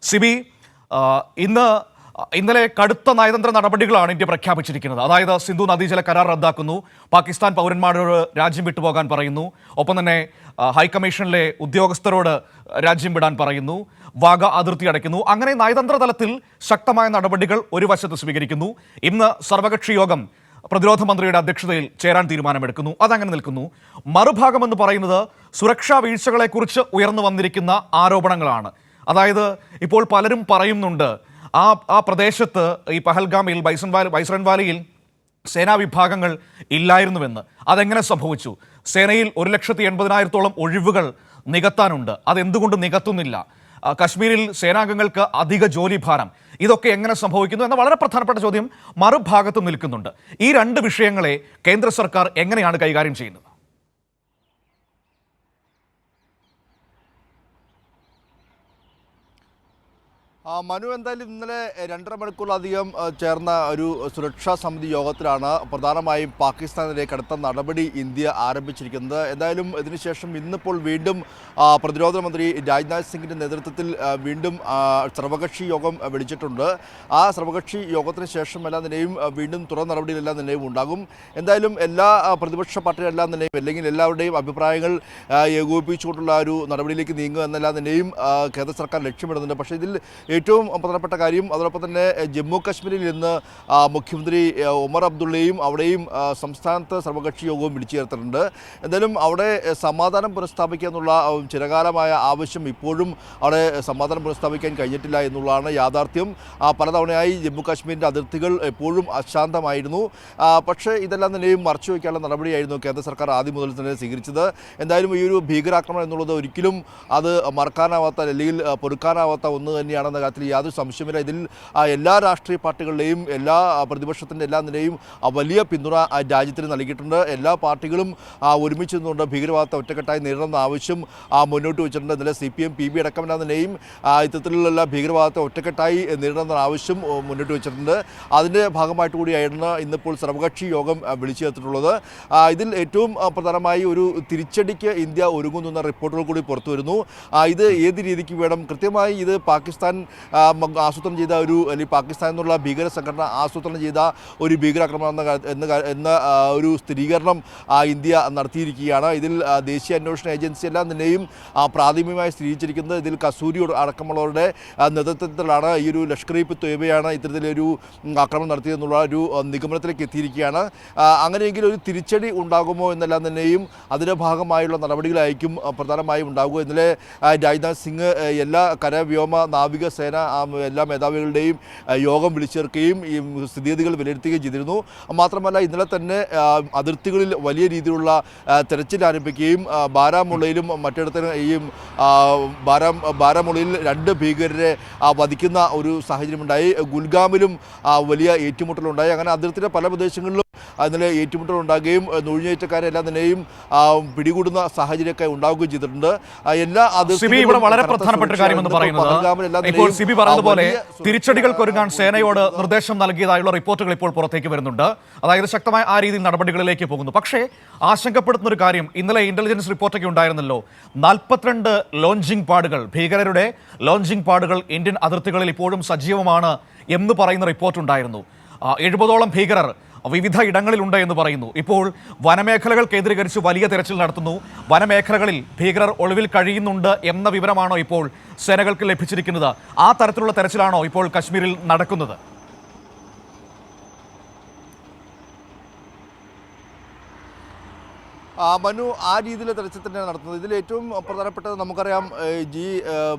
സിബി, ഇന്ന് ഇന്നലെ കടുത്ത നയതന്ത്ര നടപടികളാണ് ഇന്ത്യ പ്രഖ്യാപിച്ചിരിക്കുന്നത്. അതായത് സിന്ധു നദീജല കരാർ റദ്ദാക്കുന്നു, പാകിസ്ഥാൻ പൗരന്മാരോട് രാജ്യം വിട്ടുപോകാൻ പറയുന്നു, ഒപ്പം തന്നെ ഹൈക്കമ്മീഷനിലെ ഉദ്യോഗസ്ഥരോട് രാജ്യം വിടാൻ പറയുന്നു, വാഗ അതിർത്തി അടയ്ക്കുന്നു. അങ്ങനെ നയതന്ത്ര തലത്തിൽ ശക്തമായ നടപടികൾ ഒരു വശത്ത് സ്വീകരിക്കുന്നു. ഇന്ന് സർവകക്ഷി യോഗം പ്രതിരോധ മന്ത്രിയുടെ അധ്യക്ഷതയിൽ ചേരാൻ തീരുമാനമെടുക്കുന്നു. അതങ്ങനെ നിൽക്കുന്നു. മറുഭാഗം എന്ന് പറയുന്നത് സുരക്ഷാ വീഴ്ചകളെക്കുറിച്ച് ഉയർന്നു വന്നിരിക്കുന്ന ആരോപണങ്ങളാണ്. അതായത് ഇപ്പോൾ പലരും പറയുന്നുണ്ട് ആ പ്രദേശത്ത് ഈ പഹൽഗാമിൽ ബൈസൺ വാലിയിൽ സേനാ വിഭാഗങ്ങൾ ഇല്ലായിരുന്നുവെന്ന്. അതെങ്ങനെ സംഭവിച്ചു? സേനയിൽ 1,80,000-ഓളം ഒഴിവുകൾ നികത്താനുണ്ട്. അതെന്തുകൊണ്ട് നികത്തുന്നില്ല? കശ്മീരിൽ സേനാംഗങ്ങൾക്ക് അധിക ജോലിഭാരം, ഇതൊക്കെ എങ്ങനെ സംഭവിക്കുന്നു എന്ന വളരെ പ്രധാനപ്പെട്ട ചോദ്യം മറുഭാഗത്തും നിൽക്കുന്നുണ്ട്. ഈ രണ്ട് വിഷയങ്ങളെ കേന്ദ്ര സർക്കാർ എങ്ങനെയാണ് കൈകാര്യം ചെയ്യുന്നത്? മനു, എന്തായാലും ഇന്നലെ 2.5 മണിക്കൂറിലധികം ചേർന്ന ഒരു സുരക്ഷാ സമിതി യോഗത്തിലാണ് പ്രധാനമായും പാകിസ്ഥാനെതിരെ കടുത്ത നടപടി ഇന്ത്യ ആരംഭിച്ചിരിക്കുന്നത്. എന്തായാലും ഇതിനുശേഷം ഇന്നിപ്പോൾ വീണ്ടും പ്രതിരോധ മന്ത്രി രാജ്നാഥ് സിംഗിൻ്റെ നേതൃത്വത്തിൽ വീണ്ടും സർവകക്ഷി യോഗം വിളിച്ചിട്ടുണ്ട്. ആ സർവകക്ഷി യോഗത്തിന് ശേഷം എല്ലാം തന്നെയും വീണ്ടും തുറന്ന നടപടികളെല്ലാം തന്നെയും ഉണ്ടാകും. എന്തായാലും എല്ലാ പ്രതിപക്ഷ പാർട്ടികളെല്ലാം തന്നെയും അല്ലെങ്കിൽ എല്ലാവരുടെയും അഭിപ്രായങ്ങൾ ഏകോപിപ്പിച്ചുകൊണ്ടുള്ള ഒരു നടപടിയിലേക്ക് നീങ്ങുക എന്നെല്ലാം തന്നെയും കേന്ദ്ര സർക്കാർ ലക്ഷ്യമിടുന്നുണ്ട്. പക്ഷേ ഇതിൽ ഏറ്റവും പ്രധാനപ്പെട്ട കാര്യം അതോടൊപ്പം തന്നെ ജമ്മു കാശ്മീരിൽ ഇന്ന് മുഖ്യമന്ത്രി ഒമർ അബ്ദുള്ളയും അവിടെയും സംസ്ഥാനത്ത് സർവകക്ഷി യോഗവും വിളിച്ചു ചേർത്തിട്ടുണ്ട്. എന്തായാലും അവിടെ സമാധാനം പുനഃസ്ഥാപിക്കുക എന്നുള്ള ചിരകാലമായ ആവശ്യം ഇപ്പോഴും അവിടെ സമാധാനം പുനഃസ്ഥാപിക്കാൻ കഴിഞ്ഞിട്ടില്ല എന്നുള്ളതാണ് യാഥാർത്ഥ്യം. പലതവണയായി ജമ്മു കാശ്മീരിൻ്റെ അതിർത്തികൾ എപ്പോഴും അശാന്തമായിരുന്നു. പക്ഷേ ഇതെല്ലാം തന്നെയും മറച്ചു വയ്ക്കാനുള്ള നടപടിയായിരുന്നു കേന്ദ്ര സർക്കാർ ആദ്യം മുതൽ തന്നെ സ്വീകരിച്ചത്. എന്തായാലും ഈ ഒരു ഭീകരാക്രമണം എന്നുള്ളത് ഒരിക്കലും അത് മറക്കാനാവാത്ത അല്ലെങ്കിൽ പൊറുക്കാനാവാത്ത ഒന്ന് തന്നെയാണെന്ന കാര്യത്തിൽ യാതൊരു സംശയമില്ല. ഇതിൽ എല്ലാ രാഷ്ട്രീയ പാർട്ടികളുടെയും എല്ലാ പ്രതിപക്ഷത്തിൻ്റെ എല്ലാ നിലയും വലിയ പിന്തുണ രാജ്യത്തിന് നൽകിയിട്ടുണ്ട്. എല്ലാ പാർട്ടികളും ഒരുമിച്ച് നിന്നുകൊണ്ട് ഭീകരവാദത്തെ ഒറ്റക്കെട്ടായി നേരിടുന്ന ആവശ്യം മുന്നോട്ട് വെച്ചിട്ടുണ്ട്. ഇന്നലെ CPM, PB അടക്കമെല്ലാം തന്നെയും ഇത്തരത്തിലുള്ള ഭീകരവാദത്തെ ഒറ്റക്കെട്ടായി നേരിടുന്ന ആവശ്യം മുന്നോട്ട് വെച്ചിട്ടുണ്ട്. അതിൻ്റെ ഭാഗമായിട്ട് കൂടിയായിരുന്നു ഇന്നിപ്പോൾ സർവകക്ഷി യോഗം വിളിച്ചു ചേർത്തിട്ടുള്ളത്. ഇതിൽ ഏറ്റവും പ്രധാനമായി ഒരു തിരിച്ചടിക്ക് ഇന്ത്യ ഒരുങ്ങുന്ന റിപ്പോർട്ടുകൾ കൂടി പുറത്തു വരുന്നു. ഇത് ഏത് രീതിക്ക് വേണം, കൃത്യമായി ഇത് പാകിസ്ഥാൻ ആസൂത്രണം ചെയ്ത അല്ലെങ്കിൽ പാകിസ്ഥാൻ എന്നുള്ള ഭീകര സംഘടന ആസൂത്രണം ചെയ്ത ഒരു ഭീകരാക്രമണം എന്ന ഒരു സ്ഥിരീകരണം ഇന്ത്യ നടത്തിയിരിക്കുകയാണ്. ഇതിൽ ദേശീയ അന്വേഷണ ഏജൻസി എല്ലാം തന്നെയും പ്രാഥമികമായി സ്ഥിരീകരിച്ചിരിക്കുന്നത് ഇതിൽ കസൂരി അടക്കമുള്ളവരുടെ നേതൃത്വത്തിലാണ് ഈ ഒരു ലഷ്കർ-ഇ-തൊയ്ബയാണ് ഇത്തരത്തിലൊരു ആക്രമണം നടത്തിയെന്നുള്ള ഒരു നിഗമനത്തിലേക്ക് എത്തിയിരിക്കുകയാണ്. അങ്ങനെയെങ്കിൽ ഒരു തിരിച്ചടി ഉണ്ടാകുമോ എന്നെല്ലാം തന്നെയും അതിൻ്റെ ഭാഗമായുള്ള നടപടികളായിരിക്കും പ്രധാനമായും ഉണ്ടാകുക. ഇന്നലെ രാജ്നാഥ് സിംഗ് എല്ലാ കരവ്യോമ നാവിക സേന എല്ലാ മേധാവികളുടെയും യോഗം വിളിച്ചേർക്കുകയും ഈ സ്ഥിതിഗതികൾ വിലയിരുത്തുകയും ചെയ്തിരുന്നു. മാത്രമല്ല ഇന്നലെ തന്നെ അതിർത്തികളിൽ വലിയ രീതിയിലുള്ള തെരച്ചിൽ ആരംഭിക്കുകയും ബാരാമുള്ളയിലും മറ്റിടത്തും ഈ ബാരാമുള്ളയിൽ 2 ഭീകരരെ വധിക്കുന്ന ഒരു സാഹചര്യമുണ്ടായി. ഗുൽഗാമിലും വലിയ ഏറ്റുമുട്ടലുണ്ടായി. അങ്ങനെ അതിർത്തിയുടെ പല പ്രദേശങ്ങളിലും ഇന്നലെ ഏറ്റുമുട്ടലുണ്ടാകുകയും നുഴഞ്ഞുകയറ്റക്കാരെല്ലാം തന്നെയും പിടികൂടുന്ന സാഹചര്യമൊക്കെ ഉണ്ടാവുകയും ചെയ്തിട്ടുണ്ട്. എല്ലാ വളരെ പ്രധാനപ്പെട്ട കാര്യമെന്ന് പറയുന്നത് ഇപ്പോൾ സിബി പറഞ്ഞതുപോലെ തിരിച്ചടികൾക്കൊരുങ്ങാൻ സേനയോട് നിർദ്ദേശം നൽകിയതായുള്ള റിപ്പോർട്ടുകൾ ഇപ്പോൾ പുറത്തേക്ക് വരുന്നുണ്ട്. അതായത് ശക്തമായ ആ രീതിയിൽ നടപടികളിലേക്ക് പോകുന്നു. പക്ഷേ ആശങ്കപ്പെടുത്തുന്ന ഒരു കാര്യം, ഇന്നലെ ഇന്റലിജൻസ് റിപ്പോർട്ടൊക്കെ ഉണ്ടായിരുന്നല്ലോ, 42 ലോഞ്ചിങ് പാഡുകൾ, ഭീകരരുടെ ലോഞ്ചിങ് പാഡുകൾ ഇന്ത്യൻ അതിർത്തികളിൽ ഇപ്പോഴും സജീവമാണ് എന്ന് പറയുന്ന റിപ്പോർട്ടുണ്ടായിരുന്നു. 70ഓളം ഭീകരർ വിവിധ ഇടങ്ങളിലുണ്ട് എന്ന് പറയുന്നു. ഇപ്പോൾ വനമേഖലകൾ കേന്ദ്രീകരിച്ച് വലിയ തെരച്ചിൽ നടത്തുന്നു. വനമേഖലകളിൽ ഭീകരർ ഒളിവിൽ കഴിയുന്നുണ്ട് എന്ന വിവരമാണോ ഇപ്പോൾ സേനകൾക്ക് ലഭിച്ചിരിക്കുന്നത്? ആ തരത്തിലുള്ള തെരച്ചിലാണോ ഇപ്പോൾ കശ്മീരിൽ നടക്കുന്നത്? മനു, ആ രീതിയിൽ തെരച്ചിൽ തന്നെയാണ് നടത്തുന്നത്. ഇതിൽ ഏറ്റവും പ്രധാനപ്പെട്ടത് നമുക്കറിയാം, ഈ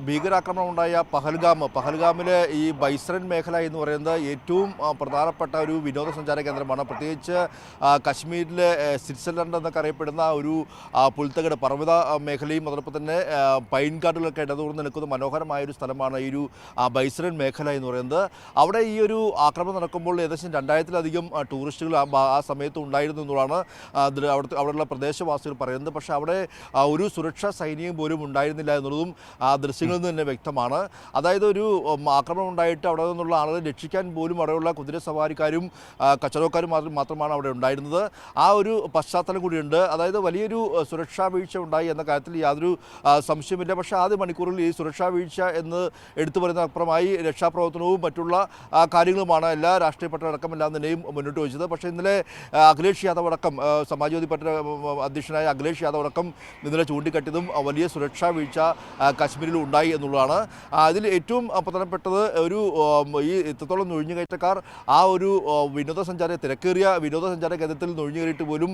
ഭീകരാക്രമണം ഉണ്ടായ പഹൽഗാമിലെ ഈ ബൈസൺ മേഖല എന്ന് പറയുന്നത് ഏറ്റവും പ്രധാനപ്പെട്ട ഒരു വിനോദസഞ്ചാര കേന്ദ്രമാണ്. പ്രത്യേകിച്ച് കശ്മീരിലെ സ്വിറ്റ്സർലൻഡ് എന്നൊക്കെ അറിയപ്പെടുന്ന ഒരു പുൽത്തകിട് പർവ്വത മേഖലയും അതോടൊപ്പം തന്നെ പൈൻ കാടുകളൊക്കെ ഇടതൂർന്ന് നിൽക്കുന്ന മനോഹരമായൊരു സ്ഥലമാണ് ഈ ഒരു ബൈസൺ മേഖല എന്ന് പറയുന്നത്. അവിടെ ഈ ഒരു ആക്രമണം നടക്കുമ്പോൾ ഏകദേശം 2000-ലധികം ടൂറിസ്റ്റുകൾ ആ സമയത്ത് ഉണ്ടായിരുന്നു എന്നുള്ളതാണ് അവിടെയുള്ള പ്രദേശം പ്രദേശവാസികൾ പറയുന്നത്. പക്ഷേ അവിടെ ഒരു സുരക്ഷാ സൈനികം പോലും ഉണ്ടായിരുന്നില്ല എന്നുള്ളതും ദൃശ്യങ്ങളിൽ നിന്ന് തന്നെ വ്യക്തമാണ്. അതായത് ഒരു ആക്രമണം ഉണ്ടായിട്ട് അവിടെ നിന്നുള്ള ആളുകളെ രക്ഷിക്കാൻ പോലും അവിടെയുള്ള കുതിര സവാരിക്കാരും കച്ചവടക്കാരും മാത്രമാണ് അവിടെ ഉണ്ടായിരുന്നത്. ആ ഒരു പശ്ചാത്തലം കൂടിയുണ്ട്. അതായത് വലിയൊരു സുരക്ഷാ വീഴ്ച ഉണ്ടായി എന്ന കാര്യത്തിൽ യാതൊരു സംശയമില്ല. പക്ഷേ ആദ്യ മണിക്കൂറിൽ ഈ സുരക്ഷാ വീഴ്ച എന്ന് എടുത്തു പറയുന്ന അപ്പുറമായി രക്ഷാപ്രവർത്തനവും മറ്റുള്ള കാര്യങ്ങളുമാണ് എല്ലാ രാഷ്ട്രീയ പാർട്ടികളടക്കം എല്ലാം തന്നെയും മുന്നോട്ട് വെച്ചത്. പക്ഷേ ഇന്നലെ അഖിലേഷ് യാദവ് അടക്കം സമാജ്വാദി പാർട്ടി അധ്യക്ഷനായ അഖിലേഷ് യാദവ് അടക്കം ഇന്നലെ ചൂണ്ടിക്കാട്ടിയതും വലിയ സുരക്ഷാ വീഴ്ച കാശ്മീരിൽ ഉണ്ടായി എന്നുള്ളതാണ്. അതിൽ ഏറ്റവും പ്രധാനപ്പെട്ടത് ഒരു ഈ ഇത്രത്തോളം നുഴഞ്ഞുകയറ്റക്കാർ ആ ഒരു തിരക്കേറിയ വിനോദസഞ്ചാര കേന്ദ്രത്തിൽ നുഴഞ്ഞുകയറിയിട്ട് പോലും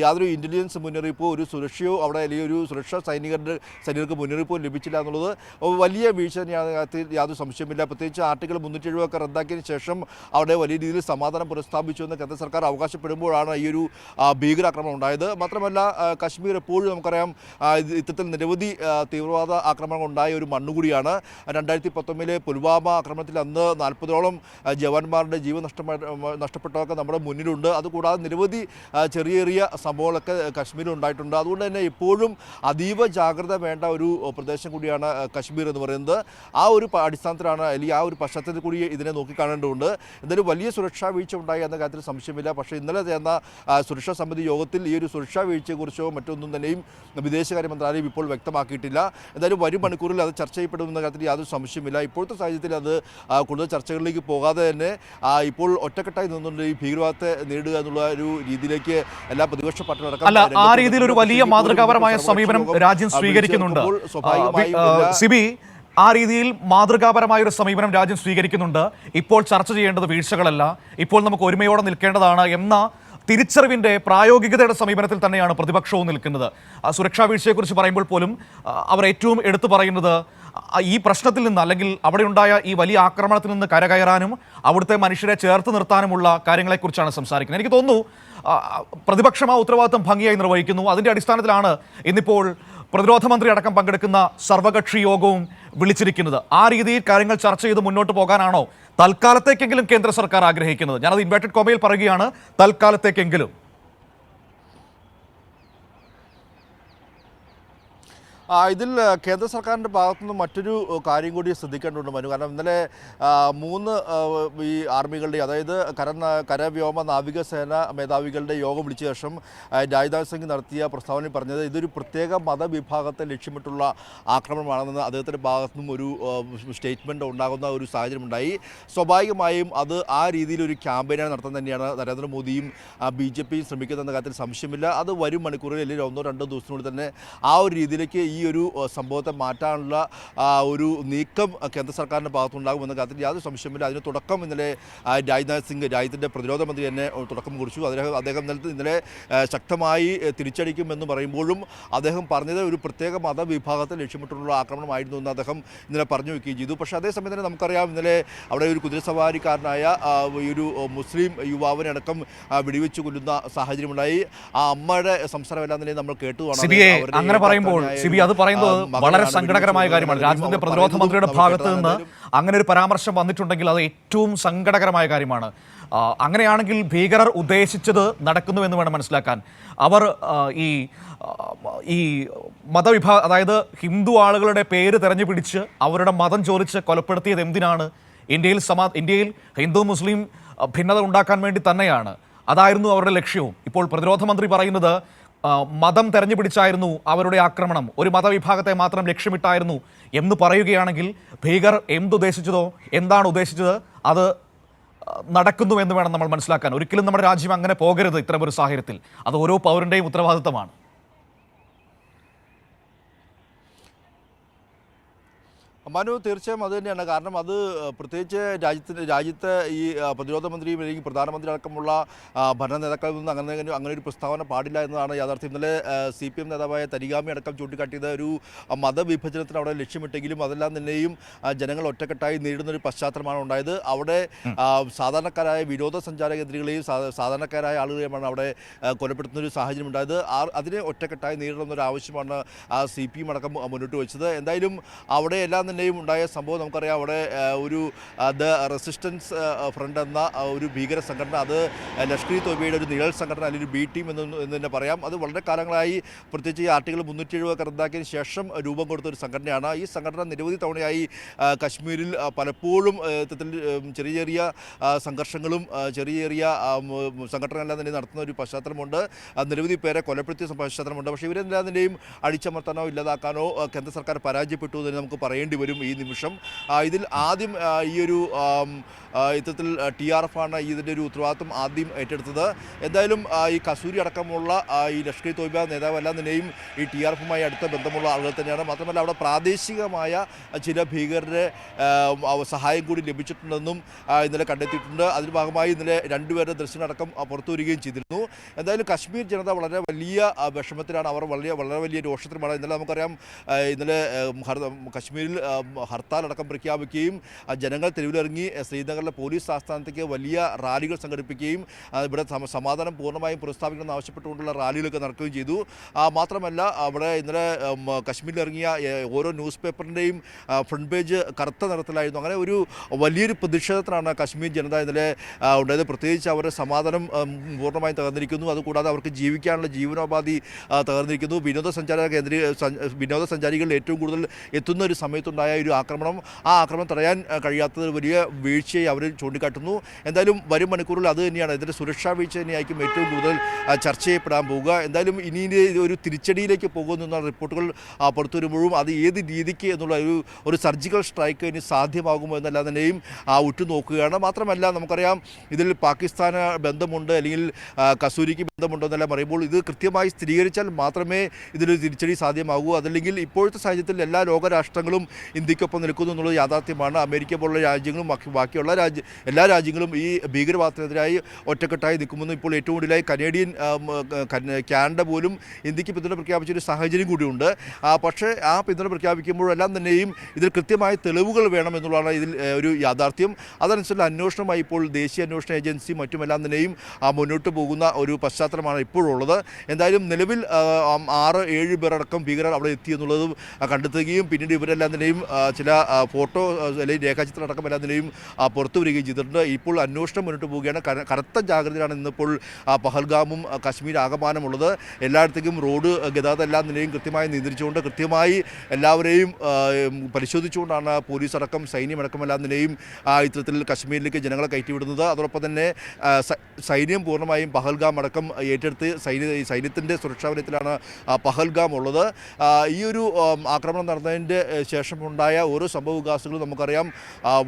യാതൊരു ഇൻ്റലിജൻസ് മുന്നറിയിപ്പോ ഒരു സുരക്ഷയോ അവിടെ അല്ലെങ്കിൽ ഒരു സുരക്ഷാ സൈനികർക്ക് മുന്നറിയിപ്പോ ലഭിച്ചില്ല എന്നുള്ളത് വലിയ വീഴ്ച തന്നെയാണ്. യാതൊരു സംശയമില്ല. പ്രത്യേകിച്ച് ആർട്ടിക്കിൾ 370 ഒക്കെ റദ്ദാക്കിയതിന് ശേഷം അവിടെ വലിയ രീതിയിൽ സമാധാനം പുനഃസ്ഥാപിച്ചു എന്ന് കേന്ദ്ര സർക്കാർ അവകാശപ്പെടുമ്പോഴാണ് ഈ ഒരു ഭീകരാക്രമണം ഉണ്ടായത്. മാത്രമല്ല കശ്മീർ എപ്പോഴും നമുക്കറിയാം ഇത്തരത്തിൽ നിരവധി തീവ്രവാദ ആക്രമണങ്ങൾ ഉണ്ടായ ഒരു മണ്ണുകൂടിയാണ്. 2019 പുൽവാമ ആക്രമണത്തിൽ അന്ന് 40ഓളം ജവാന്മാരുടെ ജീവൻ നഷ്ടപ്പെട്ടതൊക്കെ നമ്മുടെ മുന്നിലുണ്ട്. അതുകൂടാതെ നിരവധി ചെറിയ സംഭവങ്ങളൊക്കെ കശ്മീരിൽ ഉണ്ടായിട്ടുണ്ട്. അതുകൊണ്ട് തന്നെ എപ്പോഴും അതീവ ജാഗ്രത വേണ്ട ഒരു പ്രദേശം കൂടിയാണ് കശ്മീർ എന്ന് പറയുന്നത്. ആ ഒരു അടിസ്ഥാനത്തിലാണ് അല്ലെങ്കിൽ ആ ഒരു പശ്ചാത്തലത്തിൽ കൂടി ഇതിനെ നോക്കിക്കാണേണ്ടതുണ്ട്. എന്തായാലും വലിയ സുരക്ഷാ വീഴ്ച ഉണ്ടായി എന്ന കാര്യത്തിൽ സംശയമില്ല. പക്ഷേ ഇന്നലെ ചേർന്ന സുരക്ഷാ സമിതി യോഗത്തിൽ ഈ ഒരു സുരക്ഷാ വീഴ്ചയെക്കുറിച്ചോ മറ്റൊന്നും തന്നെയും വിദേശകാര്യ മന്ത്രാലയം ഇപ്പോൾ വ്യക്തമാക്കിയിട്ടില്ല. എന്തായാലും വരും മണിക്കൂറിൽ അത് ചർച്ച ചെയ്യപ്പെടുമെന്ന കാര്യത്തിൽ യാതൊരു സംശയമില്ല. ഇപ്പോഴത്തെ സാഹചര്യത്തിൽ അത് കൂടുതൽ ചർച്ചകളിലേക്ക് പോകാതെ തന്നെ ഇപ്പോൾ ഒറ്റക്കെട്ടായി നിന്നുകൊണ്ട് ഈ ഭീകരവാദത്തെ നേടുക എന്നുള്ള ഒരു രീതിയിലേക്ക് എല്ലാ പ്രതിപക്ഷ പാർട്ടികളടക്കം അല്ല, ആ രീതിയിൽ ഒരു വലിയ മാതൃകാപരമായ സമീപനം രാജ്യം സ്വീകരിക്കുന്നുണ്ട്. സിബി, ആ രീതിയിൽ മാതൃകാപരമായ ഒരു സമീപനം രാജ്യം സ്വീകരിക്കുന്നുണ്ട്. ഇപ്പോൾ ചർച്ച ചെയ്യേണ്ടത് വീഴ്ചകളല്ല, ഇപ്പോൾ നമുക്ക് ഒരുമയോടെ നിൽക്കേണ്ടതാണ് എന്ന തിരിച്ചറിവിൻ്റെ പ്രായോഗികതയുടെ സമീപനത്തിൽ തന്നെയാണ് പ്രതിപക്ഷവും നിൽക്കുന്നത്. സുരക്ഷാ വീഴ്ചയെക്കുറിച്ച് പറയുമ്പോൾ പോലും അവർ ഏറ്റവും എടുത്തു പറയുന്നത് ഈ പ്രശ്നത്തിൽ നിന്ന് അല്ലെങ്കിൽ അവിടെ ഉണ്ടായ ഈ വലിയ ആക്രമണത്തിൽ നിന്ന് കരകയറാനും അവിടുത്തെ മനുഷ്യരെ ചേർത്ത് നിർത്താനുമുള്ള കാര്യങ്ങളെക്കുറിച്ചാണ് സംസാരിക്കുന്നത്. എനിക്ക് തോന്നുന്നു പ്രതിപക്ഷം ആ ഉത്തരവാദിത്വം ഭംഗിയായി നിർവഹിക്കുന്നു. അതിൻ്റെ അടിസ്ഥാനത്തിലാണ് ഇന്നിപ്പോൾ പ്രതിരോധ മന്ത്രി അടക്കം പങ്കെടുക്കുന്ന സർവകക്ഷി യോഗവും വിളിച്ചിരിക്കുന്നത്. ആ രീതിയിൽ കാര്യങ്ങൾ ചർച്ച ചെയ്ത് മുന്നോട്ട് പോകാനാണോ തൽക്കാലത്തേക്കെങ്കിലും കേന്ദ്ര സർക്കാർ ആഗ്രഹിക്കുന്നത്? ഞാനത് ഇൻവേർട്ടഡ് കോമയിൽ പറയുകയാണ്, തൽക്കാലത്തേക്കെങ്കിലും. ഇതിൽ കേന്ദ്ര സർക്കാരിൻ്റെ ഭാഗത്തുനിന്ന് മറ്റൊരു കാര്യം കൂടി ശ്രദ്ധിക്കേണ്ടതുണ്ട് മനു. കാരണം ഇന്നലെ 3 ഈ ആർമികളുടെ അതായത് കരവ്യോമ നാവികസേന മേധാവികളുടെ യോഗം വിളിച്ച ശേഷം രാജ്നാഥ് സിംഗ് നടത്തിയ പ്രസ്താവനയിൽ പറഞ്ഞത് ഇതൊരു പ്രത്യേക മതവിഭാഗത്തെ ലക്ഷ്യമിട്ടുള്ള ആക്രമണമാണെന്ന് അദ്ദേഹത്തിൻ്റെ ഭാഗത്തുനിന്നും ഒരു സ്റ്റേറ്റ്മെൻറ്റ് ഉണ്ടാകുന്ന ഒരു സാഹചര്യമുണ്ടായി. സ്വാഭാവികമായും അത് ആ രീതിയിലൊരു ക്യാമ്പയിനാണ് നടത്താൻ തന്നെയാണ് നരേന്ദ്രമോദിയും BJPയും ശ്രമിക്കുന്നതെന്ന കാര്യത്തിൽ സംശയമില്ല. അത് വരും മണിക്കൂറിൽ അല്ലെങ്കിൽ 1-2 ദിവസത്തിനുള്ളിൽ തന്നെ ആ ഒരു രീതിയിലേക്ക് ഈ ഒരു സംഭവത്തെ മാറ്റാനുള്ള ഒരു നീക്കം കേന്ദ്ര സർക്കാരിൻ്റെ ഭാഗത്തുണ്ടാകുമെന്ന കാര്യത്തിൽ യാതൊരു സംശയമില്ല. അതിന് തുടക്കം ഇന്നലെ രാജ്നാഥ് സിംഗ് രാജ്യത്തിൻ്റെ പ്രതിരോധ മന്ത്രി തന്നെ തുടക്കം കുറിച്ചു. അദ്ദേഹം ഇന്നലെ ശക്തമായി തിരിച്ചടിക്കുമെന്ന് പറയുമ്പോഴും അദ്ദേഹം പറഞ്ഞത് ഒരു പ്രത്യേക മതവിഭാഗത്തെ ലക്ഷ്യമിട്ടുള്ള ആക്രമണമായിരുന്നു എന്ന് അദ്ദേഹം ഇന്നലെ പറഞ്ഞു വയ്ക്കുകയും ചെയ്തു. പക്ഷേ അതേസമയം തന്നെ നമുക്കറിയാം ഇന്നലെ അവിടെ ഒരു കുതിരസവാരിക്കാരനായ ഈ ഒരു മുസ്ലിം യുവാവിനെ അടക്കം വെടിവെച്ച് കൊല്ലുന്ന സാഹചര്യമുണ്ടായി. ആ അമ്മയുടെ സംസാരമെല്ലാം തന്നെ നമ്മൾ കേട്ടുവാണ്. അങ്ങനെ പറയുമ്പോൾ അത് പറയുന്നത് വളരെ സങ്കടകരമായ കാര്യമാണ്. രാജ്യത്തിന്റെ പ്രതിരോധ മന്ത്രിയുടെ ഭാഗത്ത് നിന്ന് അങ്ങനെ ഒരു പരാമർശം വന്നിട്ടുണ്ടെങ്കിൽ അത് ഏറ്റവും സങ്കടകരമായ കാര്യമാണ്. അങ്ങനെയാണെങ്കിൽ ഭീകരർ ഉദ്ദേശിച്ചത് നടക്കുന്നുവെന്ന് വേണം മനസ്സിലാക്കാൻ. അവർ ഈ അതായത് ഹിന്ദു ആളുകളുടെ പേര് തെരഞ്ഞു പിടിച്ച് അവരുടെ മതം ചോദിച്ച് കൊലപ്പെടുത്തിയത് എന്തിനാണ്? ഇന്ത്യയിൽ ഹിന്ദു മുസ്ലിം ഭിന്നത ഉണ്ടാക്കാൻ വേണ്ടി തന്നെയാണ്. അതായിരുന്നു അവരുടെ ലക്ഷ്യവും. ഇപ്പോൾ പ്രതിരോധ മന്ത്രി പറയുന്നത് മതം തെരഞ്ഞുപിടിച്ചായിരുന്നു അവരുടെ ആക്രമണം, ഒരു മതവിഭാഗത്തെ മാത്രം ലക്ഷ്യമിട്ടായിരുന്നു എന്ന് പറയുകയാണെങ്കിൽ ഭീകർ എന്തുദ്ദേശിച്ചതോ എന്താണ് ഉദ്ദേശിച്ചത് അത് നടക്കുന്നു എന്ന് വേണം നമ്മൾ മനസ്സിലാക്കാൻ. ഒരിക്കലും നമ്മുടെ രാജ്യം അങ്ങനെ പോകരുത്. ഇത്തരമൊരു സാഹചര്യത്തിൽ അത് ഓരോ പൗരൻ്റെയും ഉത്തരവാദിത്തമാണ്. മനു, തീർച്ചയായും അത് തന്നെയാണ്. കാരണം അത് പ്രത്യേകിച്ച് രാജ്യത്തെ ഈ പ്രതിരോധ മന്ത്രിയും അല്ലെങ്കിൽ പ്രധാനമന്ത്രി അടക്കമുള്ള ഭരണ നേതാക്കളിൽ നിന്ന് അങ്ങനെ ഒരു പ്രസ്താവന പാടില്ല എന്നതാണ് യാഥാർത്ഥ്യം. ഇന്നലെ CPM നേതാവായ തരിഗാമി അടക്കം ചൂണ്ടിക്കാട്ടിയത് ഒരു മതവിഭജനത്തിന് അവിടെ ലക്ഷ്യമിട്ടെങ്കിലും അതെല്ലാം തന്നെയും ജനങ്ങൾ ഒറ്റക്കെട്ടായി നേരിടുന്നൊരു പശ്ചാത്തലമാണ് ഉണ്ടായത്. അവിടെ സാധാരണക്കാരായ വിനോദസഞ്ചാര കേന്ദ്രങ്ങളെയും സാധാരണക്കാരായ ആളുകളെയുമാണ് അവിടെ കൊലപ്പെടുത്തുന്ന ഒരു സാഹചര്യം ഉണ്ടായത്. അതിനെ ഒറ്റക്കെട്ടായി നേരിടുന്ന ഒരു ആവശ്യമാണ് CPM അടക്കം മുന്നോട്ട് വെച്ചത്. എന്തായാലും അവിടെ എല്ലാം തന്നെ തന്നെയും ഉണ്ടായ സംഭവം നമുക്കറിയാം. അവിടെ ഒരു ദ റെസിസ്റ്റൻസ് ഫ്രണ്ട് എന്ന ഒരു ഭീകര സംഘടന, അത് ലഷ്കർ ഇ തോയ്ബയുടെ ഒരു നിഴൽ സംഘടന അല്ലെങ്കിൽ ഒരു ബി ടീം എന്ന് തന്നെ പറയാം. അത് വളരെ കാലങ്ങളായി, പ്രത്യേകിച്ച് ഈ ആർട്ടിക്കിൾ 370 റദ്ദാക്കിയതിന് ശേഷം രൂപം കൊടുത്ത ഒരു സംഘടനയാണ്. ഈ സംഘടന നിരവധി തവണയായി കശ്മീരിൽ പലപ്പോഴും ചെറിയ ചെറിയ സംഘർഷങ്ങളും ചെറിയ ചെറിയ സംഘടനകളെല്ലാം തന്നെ നടത്തുന്ന ഒരു പശ്ചാത്തലമുണ്ട്. നിരവധി പേരെ കൊലപ്പെടുത്തിയ പശ്ചാത്തലമുണ്ട്. പക്ഷേ ഇവരെല്ലാം തന്നെയും അടിച്ചമർത്താനോ ഇല്ലാതാക്കാനോ കേന്ദ്ര സർക്കാർ പരാജയപ്പെട്ടു എന്ന് നമുക്ക് പറയേണ്ടി വരും ഈ നിമിഷം. ഇതിൽ ആദ്യം ഈ ഒരു ഇത്തരത്തിൽ TRF ആണ് ഇതിൻ്റെ ഒരു ഉത്തരവാദിത്വം ആദ്യം ഏറ്റെടുത്തത്. എന്തായാലും ഈ കസൂരി അടക്കമുള്ള ഈ ലഷ്കർ ഇ തോയ്ബ നേതാവെല്ലാം തന്നെയും ഈ TRFുമായി അടുത്ത ബന്ധമുള്ള ആളുകൾ തന്നെയാണ്. മാത്രമല്ല അവിടെ പ്രാദേശികമായ ചില ഭീകരരെ സഹായം കൂടി ലഭിച്ചിട്ടുണ്ടെന്നും ഇന്നലെ കണ്ടെത്തിയിട്ടുണ്ട്. അതിൻ്റെ ഭാഗമായി ഇന്നലെ രണ്ടുപേരുടെ ദൃശ്യമടക്കം പുറത്തു വരികയും ചെയ്തിരുന്നു. എന്തായാലും കശ്മീർ ജനത വളരെ വലിയ വിഷമത്തിലാണ്, അവർ വളരെ വലിയ രോഷത്തിലുമാണ്. ഇന്നലെ നമുക്കറിയാം, ഇന്നലെ കശ്മീരിൽ ഹർത്താൽ അടക്കം പ്രഖ്യാപിക്കുകയും ജനങ്ങൾ തെരുവിലിറങ്ങി ശ്രീനഗറിലെ പോലീസ് ആസ്ഥാനത്തേക്ക് വലിയ റാലികൾ സംഘടിപ്പിക്കുകയും ഇവിടെ സമാധാനം പൂർണ്ണമായും പുനഃസ്ഥാപിക്കണമെന്ന് ആവശ്യപ്പെട്ടുകൊണ്ടുള്ള റാലികളൊക്കെ നടക്കുകയും ചെയ്തു. മാത്രമല്ല അവിടെ ഇന്നലെ കശ്മീരിലിറങ്ങിയ ഓരോ ന്യൂസ് പേപ്പറിൻ്റെയും ഫ്രണ്ട് പേജ് കറുത്ത നിറത്തിലായിരുന്നു. അങ്ങനെ ഒരു വലിയൊരു പ്രതിഷേധത്തിനാണ് കശ്മീർ ജനത ഇന്നലെ ഉണ്ടായത്. പ്രത്യേകിച്ച് അവരുടെ സമാധാനം പൂർണ്ണമായും തകർന്നിരിക്കുന്നു. അതുകൂടാതെ അവർക്ക് ജീവിക്കാനുള്ള ജീവനോപാധി തകർന്നിരിക്കുന്നു. വിനോദസഞ്ചാരികൾ ഏറ്റവും കൂടുതൽ എത്തുന്ന ഒരു സമയത്തുണ്ടായ ഒരു ആക്രമണം, ആ ആക്രമണം തടയാൻ കഴിയാത്തത് വലിയ വീഴ്ചയെ അവർ ചൂണ്ടിക്കാട്ടുന്നു. എന്തായാലും വരും മണിക്കൂറിൽ അത് തന്നെയാണ്, ഇതിൻ്റെ സുരക്ഷാ വീഴ്ച തന്നെയായിരിക്കും ഏറ്റവും കൂടുതൽ ചർച്ച ചെയ്യപ്പെടാൻ പോവുക. എന്തായാലും ഇനി ഒരു തിരിച്ചടിയിലേക്ക് പോകുന്ന റിപ്പോർട്ടുകൾ പുറത്തു വരുമ്പോഴും അത് ഏത് രീതിക്ക് എന്നുള്ള ഒരു സർജിക്കൽ സ്ട്രൈക്ക് ഇനി സാധ്യമാകുമോ എന്നെല്ലാം തന്നെയും ഉറ്റുനോക്കുകയാണ്. മാത്രമല്ല നമുക്കറിയാം, ഇതിൽ പാകിസ്ഥാന് ബന്ധമുണ്ട് അല്ലെങ്കിൽ കസൂരിക്ക് ബന്ധമുണ്ടോ എന്നെല്ലാം പറയുമ്പോൾ ഇത് കൃത്യമായി സ്ഥിരീകരിച്ചാൽ മാത്രമേ ഇതിലൊരു തിരിച്ചടി സാധ്യമാകൂ. അതല്ലെങ്കിൽ ഇപ്പോഴത്തെ സാഹചര്യത്തിൽ എല്ലാ ലോകരാഷ്ട്രങ്ങളും ഇന്ത്യക്കൊപ്പം നിൽക്കുന്നു എന്നുള്ളത് യാഥാർത്ഥ്യമാണ്. അമേരിക്ക പോലുള്ള രാജ്യങ്ങളും ബാക്കിയുള്ള എല്ലാ രാജ്യങ്ങളും ഈ ഭീകരവാദത്തിനെതിരായി ഒറ്റക്കെട്ടായി നിൽക്കുമെന്ന് ഇപ്പോൾ ഏറ്റവും കൂടുതലായി കാനഡ പോലും ഇന്ത്യക്ക് പിന്തുണ പ്രഖ്യാപിച്ചൊരു സാഹചര്യം കൂടിയുണ്ട്. പക്ഷേ ആ പിന്തുണ പ്രഖ്യാപിക്കുമ്പോഴെല്ലാം തന്നെയും ഇതിൽ കൃത്യമായ തെളിവുകൾ വേണം എന്നുള്ളതാണ് ഇതിൽ ഒരു യാഥാർത്ഥ്യം. അതനുസരിച്ചുള്ള അന്വേഷണമായി ഇപ്പോൾ ദേശീയ അന്വേഷണ ഏജൻസി മറ്റുമെല്ലാം തന്നെയും മുന്നോട്ട് പോകുന്ന ഒരു പശ്ചാത്തലമാണ് ഇപ്പോഴുള്ളത്. എന്തായാലും നിലവിൽ 6-7 പേരടക്കം ഭീകരർ അവിടെ എത്തി എന്നുള്ളതും കണ്ടെത്തുകയും പിന്നീട് ഇവരെല്ലാം തന്നെയും ചില ഫോട്ടോ അല്ലെങ്കിൽ രേഖാചിത്രം അടക്കം എല്ലാം തന്നെയും പുറത്തു വരികയും ചെയ്തിട്ടുണ്ട്. ഇപ്പോൾ അന്വേഷണം മുന്നോട്ട് പോവുകയാണ്. കനത്ത ജാഗ്രതയിലാണ് ഇന്നിപ്പോൾ പഹൽഗാമും കശ്മീർ ആകമാനമുള്ളത്. എല്ലായിടത്തേക്കും റോഡ് ഗതാഗതം എല്ലാം തന്നെയും കൃത്യമായി നിയന്ത്രിച്ചുകൊണ്ട് കൃത്യമായി എല്ലാവരെയും പരിശോധിച്ചുകൊണ്ടാണ് പോലീസ് അടക്കം സൈന്യമടക്കം എല്ലാം തന്നെയും ഇത്തരത്തിൽ കശ്മീരിലേക്ക് ജനങ്ങളെ കയറ്റിവിടുന്നത്. അതോടൊപ്പം തന്നെ സൈന്യം പൂർണ്ണമായും പഹൽഗാം അടക്കം ഏറ്റെടുത്ത് സൈന്യത്തിൻ്റെ സുരക്ഷാ വലയത്തിലാണ് പഹൽഗാം ഉള്ളത്. ഈ ഒരു ആക്രമണം നടന്നതിൻ്റെ ശേഷമുണ്ടായ ഓരോ സംഭവവികാസങ്ങളും നമുക്കറിയാം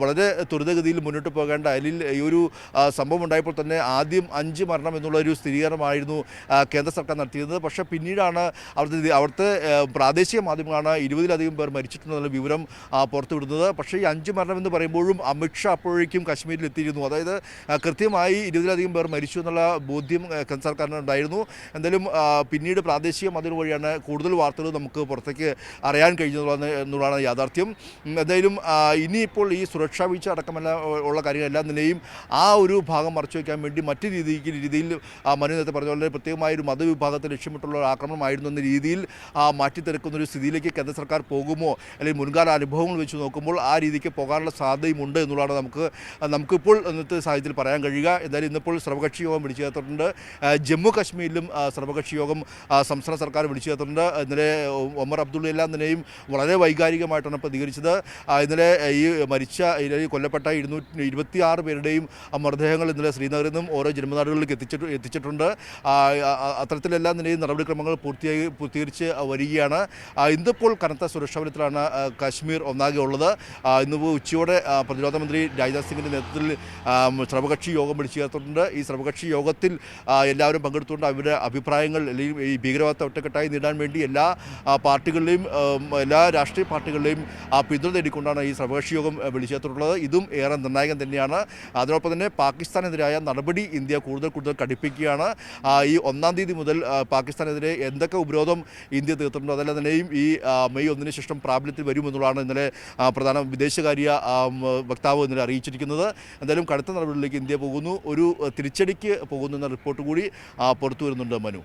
വളരെ ത്വരിതഗതിയിൽ മുന്നോട്ട് പോകേണ്ട. അതിൽ ഈ ഒരു സംഭവം ഉണ്ടായപ്പോൾ തന്നെ ആദ്യം 5 മരണം എന്നുള്ളൊരു സ്ഥിരീകരണമായിരുന്നു കേന്ദ്ര സർക്കാർ നടത്തിയത്. പക്ഷേ പിന്നീടാണ് അവിടുത്തെ പ്രാദേശിക മാധ്യമങ്ങളാണ് 20-ലധികം പേർ മരിച്ചിട്ടുണ്ടെന്നുള്ള വിവരം പുറത്തുവിടുന്നത്. പക്ഷേ ഈ 5 മരണം എന്ന് പറയുമ്പോഴും അമിത്ഷാ അപ്പോഴേക്കും കശ്മീരിൽ എത്തിയിരുന്നു. അതായത് കൃത്യമായി 20-ലധികം പേർ മരിച്ചു എന്നുള്ള ബോധ്യം കേന്ദ്ര സർക്കാരിന് ഉണ്ടായിരുന്നു. എന്തായാലും പിന്നീട് പ്രാദേശിക മാധ്യമം വഴിയാണ് കൂടുതൽ വാർത്തകൾ നമുക്ക് പുറത്തേക്ക് അറിയാൻ കഴിഞ്ഞതെന്നുള്ളതാണ് യാഥാർത്ഥ്യം. എന്തായാലും ഇനിയിപ്പോൾ ഈ സുരക്ഷാ വീഴ്ച അടക്കമെല്ലാം ഉള്ള കാര്യങ്ങളെല്ലാം തന്നെയും ആ ഒരു ഭാഗം മറച്ചു വയ്ക്കാൻ വേണ്ടി മറ്റു രീതിയിൽ മനു നേരത്തെ പറഞ്ഞ പോലെ പ്രത്യേകമായൊരു മതവിഭാഗത്തെ ലക്ഷ്യമിട്ടുള്ള ആക്രമണമായിരുന്നു എന്ന രീതിയിൽ മാറ്റിത്തെടുക്കുന്നൊരു സ്ഥിതിയിലേക്ക് കേന്ദ്ര സർക്കാർ പോകുമോ, അല്ലെങ്കിൽ മുൻകാല അനുഭവങ്ങൾ വെച്ച് നോക്കുമ്പോൾ ആ രീതിക്ക് പോകാനുള്ള സാധ്യതയുമുണ്ട് എന്നുള്ളതാണ് നമുക്കിപ്പോൾ ഇന്നത്തെ സാഹചര്യത്തിൽ പറയാൻ കഴിയുക. എന്തായാലും ഇന്നിപ്പോൾ സർവകക്ഷി യോഗം വിളിച്ചു ചേർത്തിട്ടുണ്ട്. ജമ്മു കാശ്മീരിലും സർവകക്ഷി യോഗം സംസ്ഥാന സർക്കാർ വിളിച്ചു ചേർത്തിട്ടുണ്ട്. ഇന്നലെ ഒമർ അബ്ദുള്ള എല്ലാം തന്നെയും വളരെ വൈകാരികമായിട്ടാണ് പ്രതികരിച്ചത്. ഇന്നലെ ഈ കൊല്ലപ്പെട്ട 226 പേരുടെയും മൃതദേഹങ്ങൾ ഇന്നലെ ശ്രീനഗറിൽ നിന്നും ഓരോ ജന്മനാടുകളിലേക്ക് എത്തിച്ചിട്ടുണ്ട്. അത്തരത്തിലെല്ലാം തന്നെയും നടപടിക്രമങ്ങൾ പൂർത്തീകരിച്ച് വരികയാണ്. ഇന്നിപ്പോൾ കനത്ത സുരക്ഷാ വലയത്തിലാണ് കാശ്മീർ ഒന്നാകെ ഉള്ളത്. ഇന്നിപ്പോൾ ഉച്ചയോടെ പ്രതിരോധ മന്ത്രി രാജ്നാഥ് സിംഗിൻ്റെ നേതൃത്വത്തിൽ സർവകക്ഷി യോഗം വിളിച്ചു ചേർത്തിട്ടുണ്ട്. ഈ സർവകക്ഷി യോഗത്തിൽ എല്ലാവരും പങ്കെടുത്തുകൊണ്ട് അവരുടെ അഭിപ്രായങ്ങൾ അല്ലെങ്കിൽ ഈ ഭീകരവാദത്തെ ഒറ്റക്കെട്ടായി നേടാൻ വേണ്ടി എല്ലാ പാർട്ടികളിലെയും എല്ലാ രാഷ്ട്രീയ പാർട്ടികളിലെയും പിന്തുണ നേടിക്കൊണ്ടാണ് ഈ സർവകക്ഷി യോഗം വിളിച്ചു ചേർത്തിട്ടുള്ളത്. ഇതും ഏറെ നിർണായകം തന്നെയാണ്. അതിനൊപ്പം തന്നെ പാകിസ്ഥാനെതിരായ നടപടി ഇന്ത്യ കൂടുതൽ കടുപ്പിക്കുകയാണ്. ഈ 1-ാം തീയതി മുതൽ പാകിസ്ഥാനെതിരെ എന്തൊക്കെ ഉപരോധം ഇന്ത്യ തീർത്തിട്ടുണ്ടോ അതെല്ലാം തന്നെയും ഈ മെയ് 1-ന് ശേഷം പ്രാബല്യത്തിൽ വരുമെന്നുള്ളതാണ് ഇന്നലെ പ്രധാന വിദേശകാര്യ വക്താവ് ഇന്നലെ അറിയിച്ചിരിക്കുന്നത്. എന്തായാലും കടുത്ത നടപടികളിലേക്ക് ഇന്ത്യ പോകുന്നു, ഒരു തിരിച്ചടിക്ക് പോകുന്നു എന്ന റിപ്പോർട്ട് കൂടി പുറത്തു വരുന്നുണ്ട് മനു.